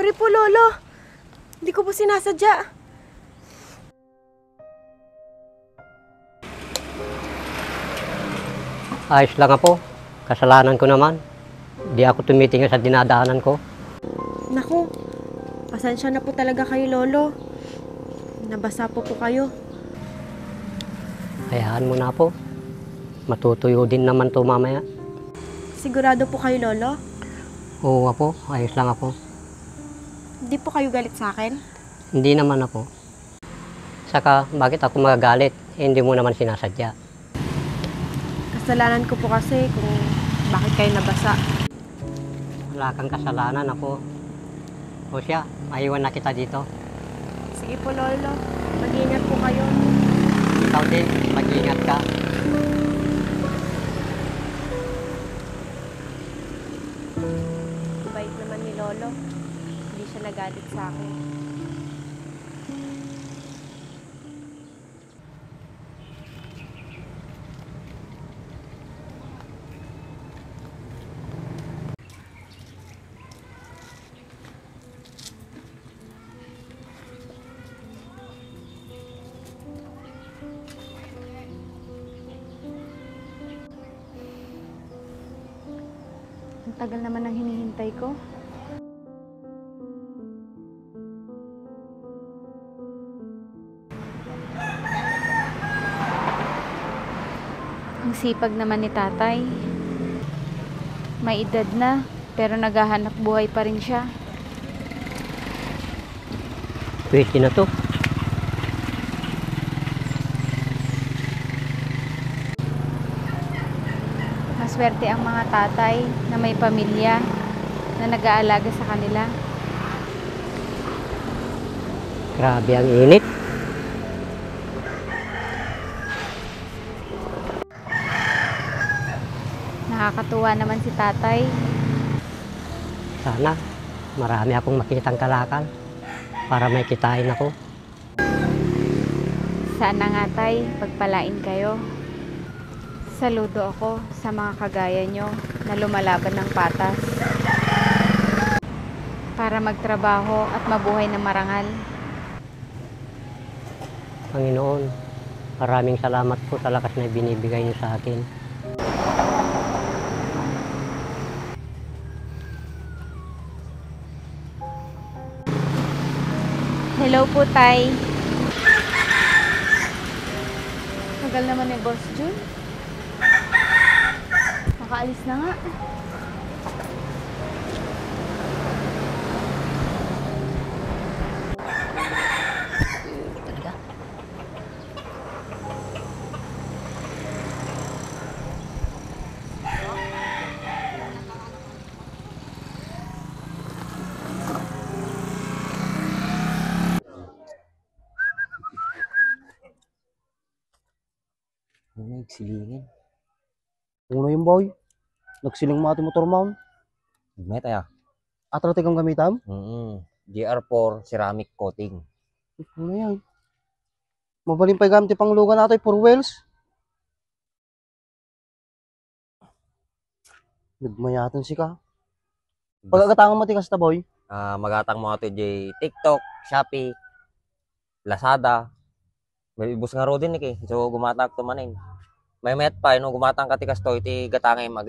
Sorry po, Lolo. Hindi ko po sinasadya. Ayos lang po. Kasalanan ko naman. Di ako tumitingin sa dinadaanan ko. Naku, pasensya na po talaga kayo, Lolo. Nabasa po kayo. Hayaan mo na po. Matutuyo din naman to mamaya. Sigurado po kayo, Lolo? Oo po, ayos lang ako. Hindi po kayo galit sa akin? Hindi naman ako. Saka, bakit ako magagalit? Hindi mo naman sinasadya. Kasalanan ko po kasi kung bakit kayo nabasa. Wala kang kasalanan ako. O siya, maiwan na kita dito. Sige po, Lolo. Mag-ingat po kayo. Ikaw din, mag-ingat ka. Bait naman ni Lolo. Hindi siya nagalit sa akin. Ang tagal naman ang hinihintay ko. Ang sipag naman ni tatay. May edad na, pero naghahanap buhay pa rin siya. Pwede na to. Maswerte ang mga tatay na may pamilya na nag-aalaga sa kanila. Grabe ang init. Nakakatuwa naman si tatay. Sana, marami akong makitang kalakal para may kitain ako. Sana nga tay, pagpalain kayo. Saludo ako sa mga kagaya nyo na lumalaban ng patas para magtrabaho at mabuhay na marangal. Panginoon, maraming salamat po sa lakas na binibigay niyo sa akin. Hello po, tay. Tagal naman ni Boss Jun. Makaalis na nga. Talaga? Nagsilingin. Uno yung boy. Nagsiling mo ating motor mount. May tayo. Atrate kang gamitam. GR4 ceramic coating. Ano yan? Mabaling pa gamit pang lugan natin for wheels. Nagmayatan si ka. Pagkakatangan mo tikas ta boy. Magatang mo ito TikTok, Shopee, Lazada. May ibus nga ro din so gumatang to manin. May met pa no gumatang ka tikas to iti gatangay mag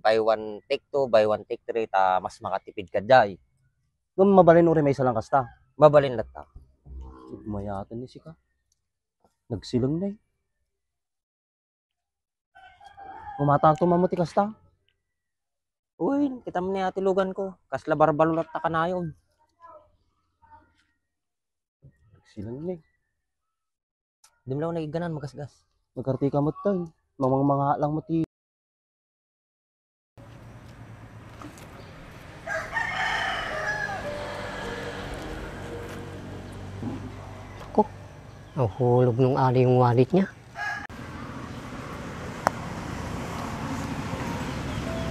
buy one take two, buy one take three ta mas makatipid ka jay. Kung mabalin uri may isa lang kasta. Mabalin latta. Nagmayatan ni si ka. Nagsilang na eh. Kumatang to mamuti kasta. Uy, kita mo ni ati lugan ko. Kasla barbalo latta ka na yun. Nagsilang na eh. Di mo lang nagiganan magasgas. Nagkarti ka mo tayo. Mga lang mo ti. Ako, nahulog nung ali yung wallet niya.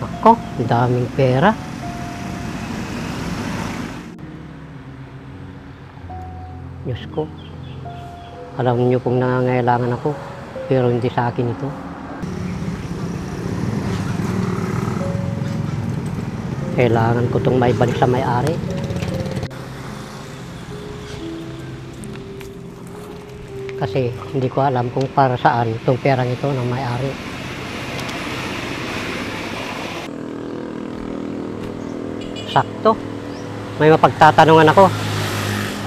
Ako, ang daming pera. Diyos ko. Alam niyo pong nangangailangan ako, pero hindi sa akin ito. Kailangan ko itong maibalik sa may-ari. Kasi hindi ko alam kung para saan itong perang ito ng may-ari. Sakto. May mapagtatanungan ako.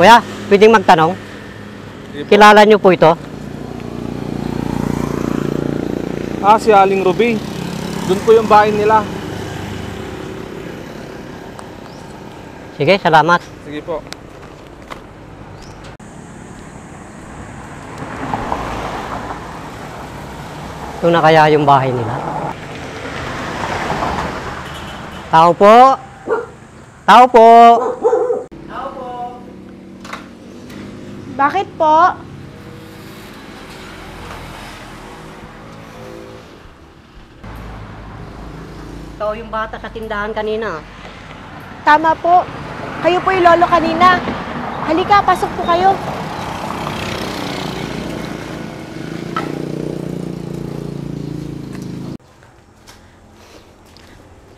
Kuya, pwedeng magtanong? Kilala niyo po ito? Si Aling Ruby. Doon po yung bahay nila. Sige, salamat. Sige po. Ito na kaya yung bahay nila? Tao po! Tao po! Bakit po? Ikaw yung bata sa tindahan kanina. Tama po. Kayo po yung lolo kanina. Halika, pasok po kayo.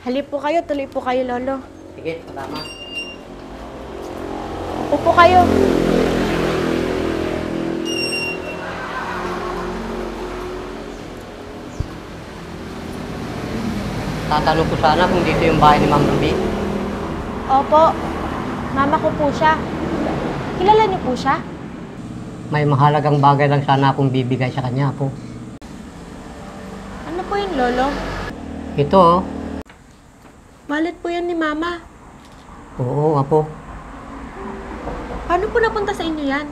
Halip po kayo, tuloy po kayo, lolo. Sige, salamat. Upo kayo. Tatanong ko sana kung dito yung bahay ni Ma'am Ruby. Opo, mama ko po siya. Kilala niyo po siya? May mahalagang bagay lang sana akong bibigay sa kanya po. Ano po yun, lolo? Ito, oh. Wallet po yan ni mama. Oo, apo. Paano po napunta sa inyo yan?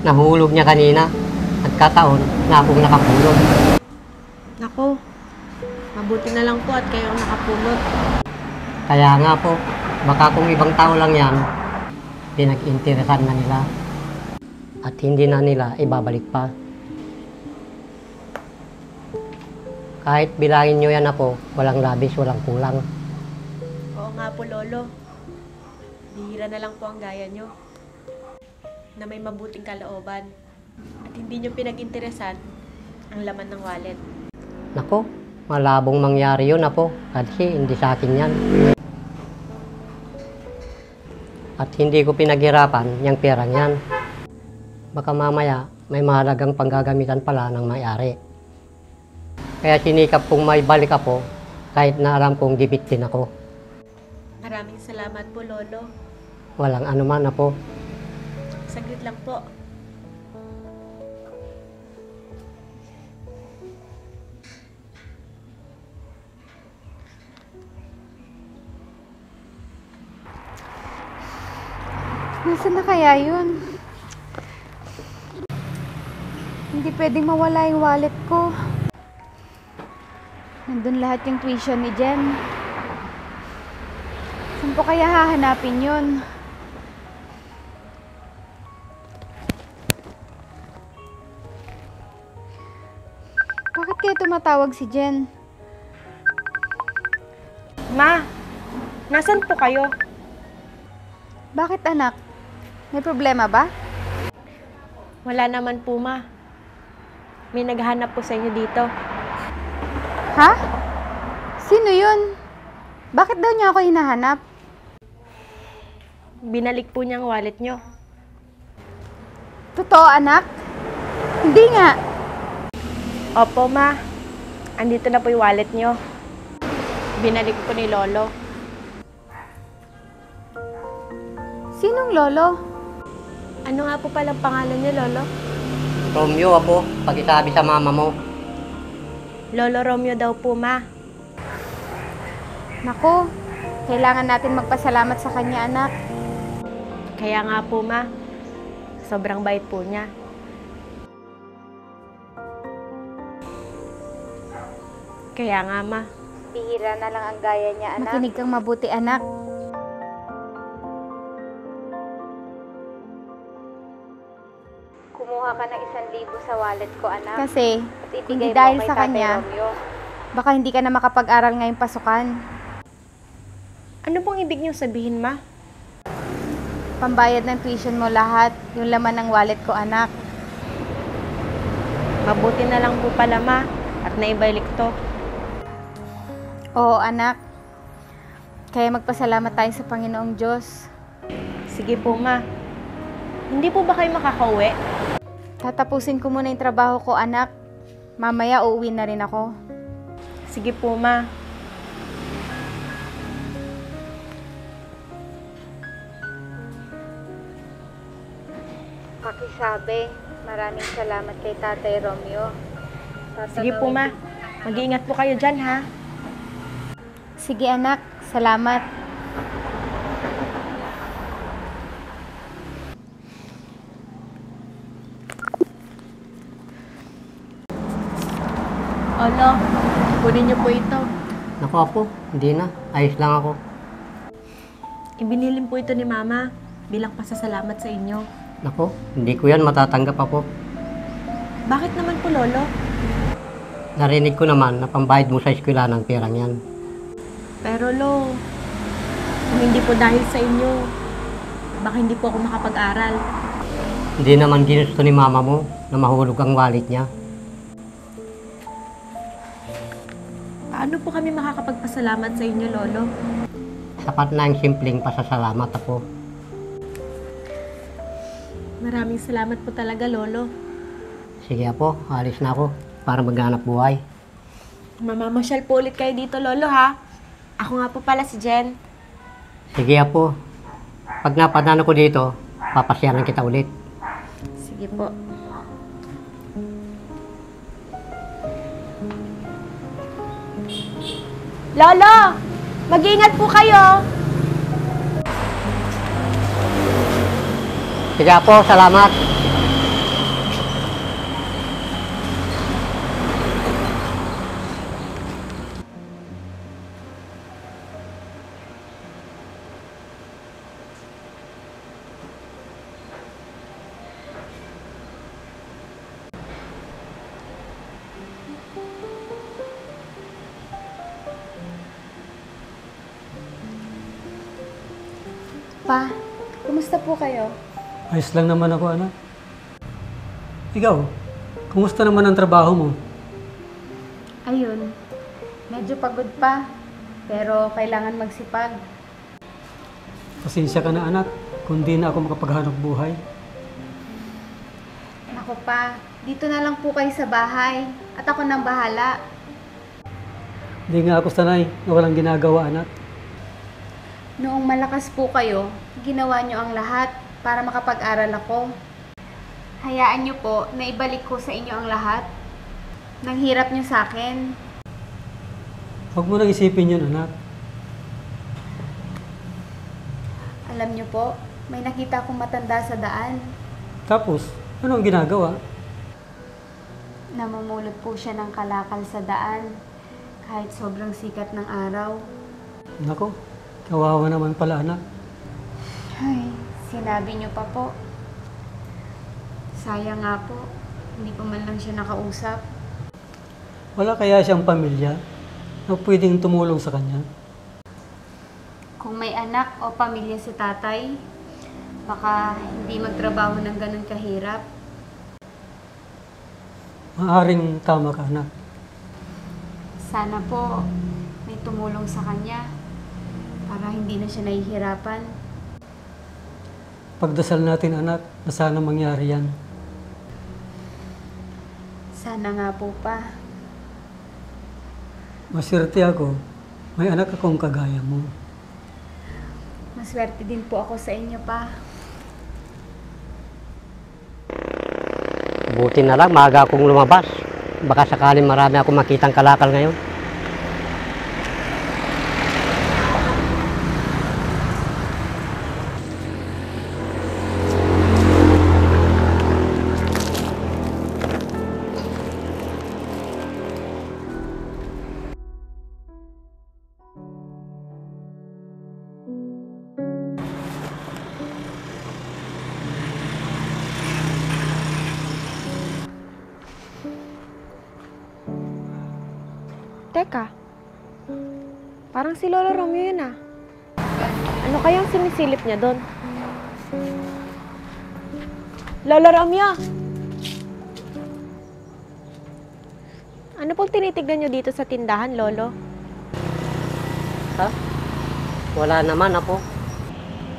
Nahulog niya kanina. Nagkataon na akong nakapulog. Nako, mabuti na lang po at kayo ang nakapulot. Kaya nga po, baka kung ibang tao lang yan, pinag-interesan na nila. At hindi na nila ibabalik pa. Kahit bilangin nyo yan ako, walang labis, walang kulang. Oo nga po, lolo. Bihira na lang po ang gaya nyo. Na may mabuting kalooban. At hindi nyo pinag-interesan ang laman ng wallet. Nako, malabong mangyari yun apo, kasi hindi sa akin yan. At hindi ko pinaghirapan yung perang yan. Baka mamaya may mahalagang panggagamitan pala ng may-ari. Kaya sinikap kong may balik ako kahit na alam kong gibit din ako. Maraming salamat po, lolo. Walang anuman apo. Saglit lang po. Nasaan na kaya yun? Hindi pwedeng mawala yung wallet ko. Nandun lahat yung tuition ni Jen. Saan ko kaya hahanapin yun? Bakit kaya tumatawag si Jen? Ma, nasan po kayo? Bakit anak? May problema ba? Wala naman po, ma. May naghahanap po sa inyo dito. Ha? Sino yun? Bakit daw niya ako hinahanap? Binalik po niya ang wallet nyo. Totoo anak? Hindi nga. Opo, ma. Andito na po yung wallet nyo. Binalik po ni lolo. Sinong lolo? Ano nga po palang pangalan niyo, lolo? Romeo apo, pag-isabi sa mama mo. Lolo Romeo daw po, ma. Naku, kailangan natin magpasalamat sa kanya anak. Kaya nga po, ma. Sobrang bait po niya. Kaya nga, ma. Bihira na lang ang gaya niya anak. Makinig kang mabuti anak. Kumuha ka ng 1,000 sa wallet ko anak. Kasi, hindi dahil sa kanya, baka hindi ka na makapag-aral ngayong pasukan. Ano pong ibig niyong sabihin, ma? Pambayad ng tuition mo lahat, yung laman ng wallet ko anak. Mabuti na lang po pala, ma. At naibalik to. Oo anak. Kaya magpasalamat tayo sa Panginoong Diyos. Sige po, ma. Hindi po ba kayo makakauwi? Tatapusin ko muna yung trabaho ko, anak. Mamaya uuwi na rin ako. Sige po, ma. Pakisabi, maraming salamat kay Tatay Romeo. Sige po, ma. Mag-iingat po kayo dyan, ha? Sige anak, salamat. Olo, kunin niyo po ito. Naku apo, hindi na. Ayos lang ako. Ibinilin po ito ni Mama bilang pasasalamat sa inyo. Naku, hindi ko yan matatanggap apo. Bakit naman po, Lolo? Narinig ko naman na pambayad mo sa eskwela ng perang yan. Pero, Lo, kung hindi po dahil sa inyo, baka hindi po ako makapag-aral. Hindi naman ginusto ni mama mo na mahulog ang wallet niya. Paano po kami makakapagpasalamat sa inyo, Lolo? Sapat na ang simpleng pasasalamat apo. Maraming salamat po talaga, Lolo. Sige apo, alis na ako para maghanap buhay. Mamamasyal po ulit kayo dito, Lolo, ha? Ako nga po pala si Jen. Sige apo, pag napadaan ko dito, papasyaran kita ulit. Sige po. Lolo! Mag-iingat po kayo! Sige apo, salamat. Pa, kumusta po kayo? Ayos lang naman ako, anak. Ikaw, kumusta naman ang trabaho mo? Ayun, medyo pagod pa. Pero kailangan magsipag. Pasensya ka na, anak, kung di na ako makapaghanap buhay. Naku pa, dito na lang po kayo sa bahay. At ako nang bahala. Di nga ako sanay na walang ginagawa, anak. Noong malakas po kayo, ginawa nyo ang lahat para makapag-aral ako. Hayaan nyo po na ibalik ko sa inyo ang lahat. Nang hirap nyo sa akin. Huwag mo nang isipin yun, anak. Alam nyo po, may nakita akong matanda sa daan. Tapos, ano ang ginagawa? Namumulot po siya ng kalakal sa daan. Kahit sobrang sikat ng araw. Nako, kawawa naman pala, anak. Ay, sinabi nyo pa po. Sayang nga po, hindi ko man lang siya nakausap. Wala kaya siyang pamilya na pwedeng tumulong sa kanya? Kung may anak o pamilya si tatay, baka hindi magtrabaho ng ganun kahirap. Maaring tama ka, anak. Sana po may tumulong sa kanya para hindi na siya nahihirapan. Pagdasal natin, anak, na sana mangyari yan. Sana nga po pa. Maswerte ako, may anak akong kagaya mo. Maswerte din po ako sa inyo pa. Buti na lang, maaga akong lumabas. Baka sakaling marami akong makitang kalakal ngayon. Teka, parang si Lolo Romeo yun ah. Ano kayang sinisilip niya doon? Lolo Romeo! Ano pong tinitignan niyo dito sa tindahan, Lolo? Ha? Wala naman apo.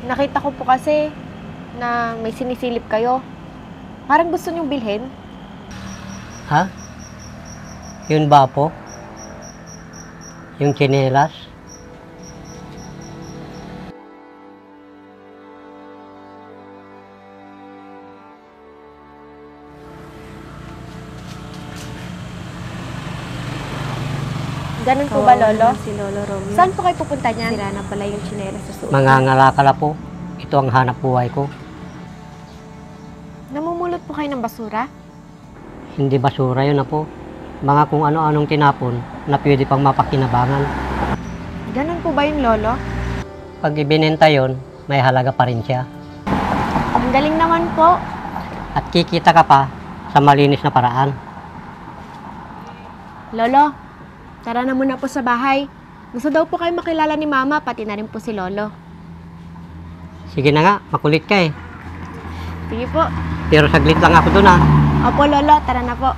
Nakita ko po kasi na may sinisilip kayo. Parang gusto niyong bilhin. Ha? Yun ba po? Yung tsinelas? Ganun po ba, Lolo? Si Lolo Romeo. Saan po kayo pupunta niyan? Sira na pala yung tsinelas sa suot. Mangangalakala po. Ito ang hanap buhay ko. Namumulot po kayo ng basura? Hindi basura yun na po. Mga kung ano-anong tinapon na pwede pang mapakinabangan. Ganun po ba yung Lolo? Pag ibinenta yon, may halaga pa rin siya. Ang galing naman po. At kikita ka pa sa malinis na paraan. Lolo, tara na muna po sa bahay. Gusto daw po kayo makilala ni Mama, pati na rin po si Lolo. Sige na nga, makulit ka eh. Sige po. Pero saglit lang ako dun ah. Opo, Lolo, tara na po.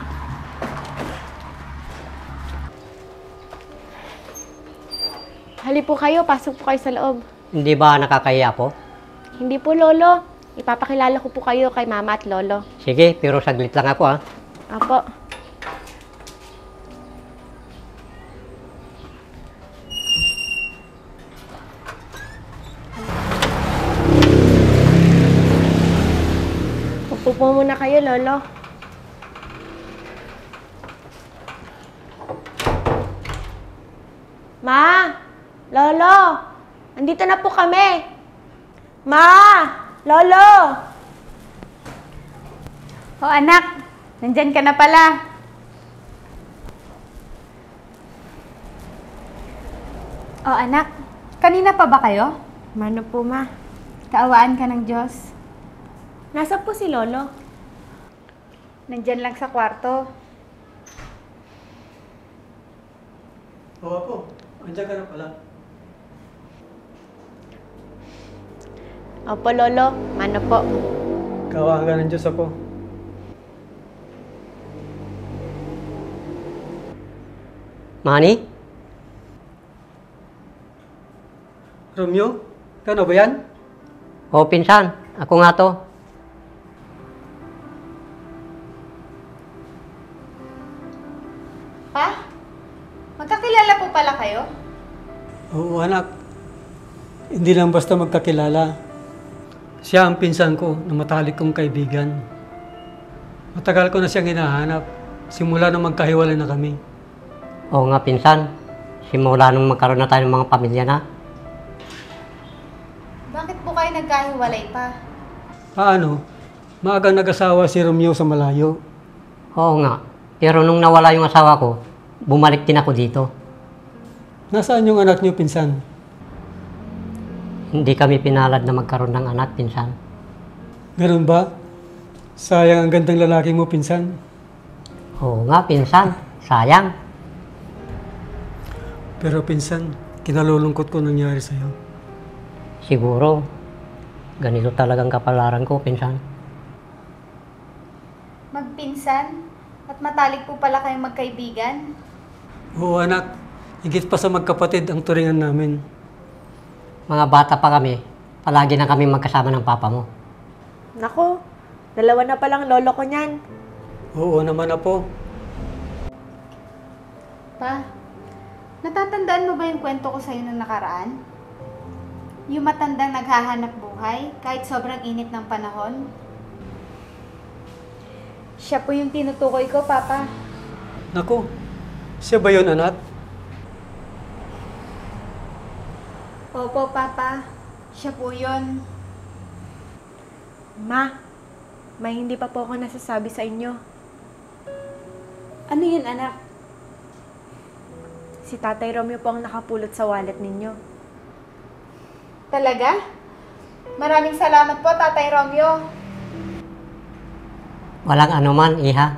Hali po kayo, pasok po kayo sa loob. Hindi ba nakakahiya po? Hindi po, Lolo. Ipapakilala ko po kayo kay Mama at Lolo. Sige, pero saglit lang ako ah. Opo. Upo po muna kayo, Lolo. Ma! Lolo! Andito na po kami! Ma! Lolo! O anak, nandyan ka na pala. O anak, kanina pa ba kayo? Mano po, Ma? Kaawaan ka ng Diyos. Nasa po si Lolo? Nandyan lang sa kwarto. Oo po, andyan ka na pala. Opo, Lolo. Mano po? Kaawaan ka ng Diyos ako. Manny? Romeo, kano ba yan? O pinsan, ako nga to. Pa? Magkakilala po pala kayo? Oo anak, hindi lang basta magkakilala. Siya ang pinsan ko na matalik kong kaibigan. Matagal ko na siyang hinahanap, simula nung magkahiwalay na kami. Oo nga pinsan, simula nung magkaroon na tayo ng mga pamilya na. Bakit po kayo nagkahiwalay pa? Paano? Maagang nag-asawa si Romeo sa malayo. Oo nga, pero nung nawala yung asawa ko, bumalik din ako dito. Nasaan yung anak niyo, pinsan? Hindi kami pinalad na magkaroon ng anak, pinsan. Ganun ba? Sayang ang gandang lalaki mo, pinsan. Oo nga, pinsan. Sayang. Pero pinsan, kinalulungkot ko nangyari sa'yo. Siguro, ganito talagang kapalaran ko, pinsan. Magpinsan? At matalik po pala kayong magkaibigan? Oo anak, higit pa sa magkapatid ang turingan namin. Mga bata pa kami, palagi na kami magkasama ng papa mo. Nako, dalawa na palang lolo ko niyan. Oo naman na po. Pa, natatandaan mo ba yung kwento ko sa'yo nung nakaraan? Yung matandang naghahanap buhay kahit sobrang init ng panahon? Siya po yung tinutukoy ko, Papa. Naku, siya ba yun anak? Opo, Papa. Siya po yun. Ma, may hindi pa po ako nasasabi sa inyo. Ano yun, anak? Si Tatay Romeo po ang nakapulot sa wallet ninyo. Talaga? Maraming salamat po, Tatay Romeo. Walang anuman, iha.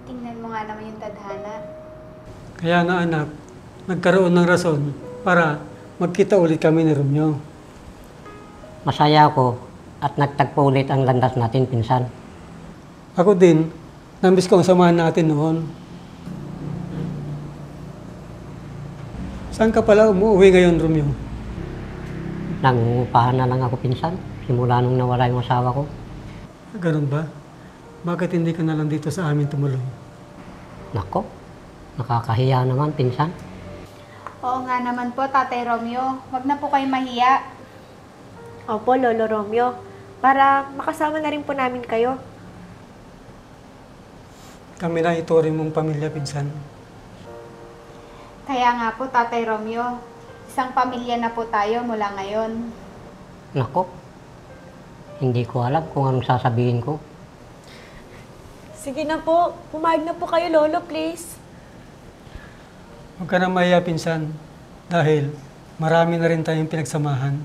Tingnan mo nga naman yung tadhana. Kaya nga anak, nagkaroon ng rason para magkita ulit kami ni Romeo. Masaya ako at nagtagpo ulit ang landas natin, pinsan. Ako din, namiss ko ang samahan natin noon. Saan ka pala umuwi ngayon, Romeo? Nangungupahan na lang ako, pinsan. simula nung nawala yung asawa ko. Ganun ba? Bakit hindi ka na lang dito sa amin tumuloy? Nako, nakakahiya naman, pinsan. Oo nga naman po, Tatay Romeo. Huwag na po kayo mahiya. Opo, Lolo Romeo. Para makasama na rin po namin kayo. Kami na ituring mong pamilya, pinsan. Kaya nga po, Tatay Romeo, isang pamilya na po tayo mula ngayon. Nako, hindi ko alam kung anong sasabihin ko. Sige na po, pumayag na po kayo, Lolo, please. Huwag ka na mahiya, pinsan. Dahil marami na rin tayong pinagsamahan.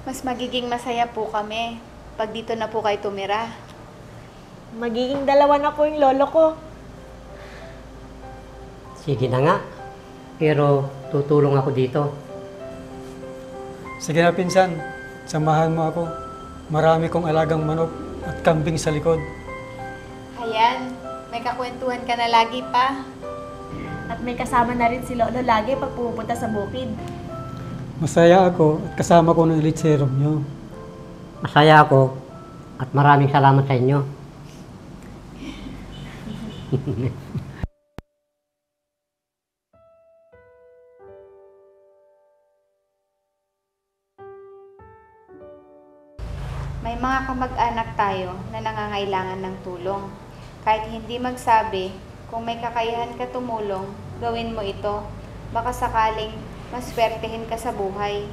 Mas magiging masaya po kami pag dito na po kayo tumira. Magiging dalawa na po yung lolo ko. Sige na nga, pero tutulong ako dito. Sige na, pinsan. Samahan mo ako. Marami kong alagang manok at kambing sa likod. Ayan, may kakwentuhan ka na lagi pa. At may kasama na rin si Lolo lagi pag pupunta sa bukid. Masaya ako at kasama ko ng elite serum nyo. Masaya ako at maraming salamat sa inyo. May mga kamag-anak tayo na nangangailangan ng tulong. Kahit hindi magsabi, kung may kakayahan ka tumulong, gawin mo ito. Baka sakaling maswertehin ka sa buhay.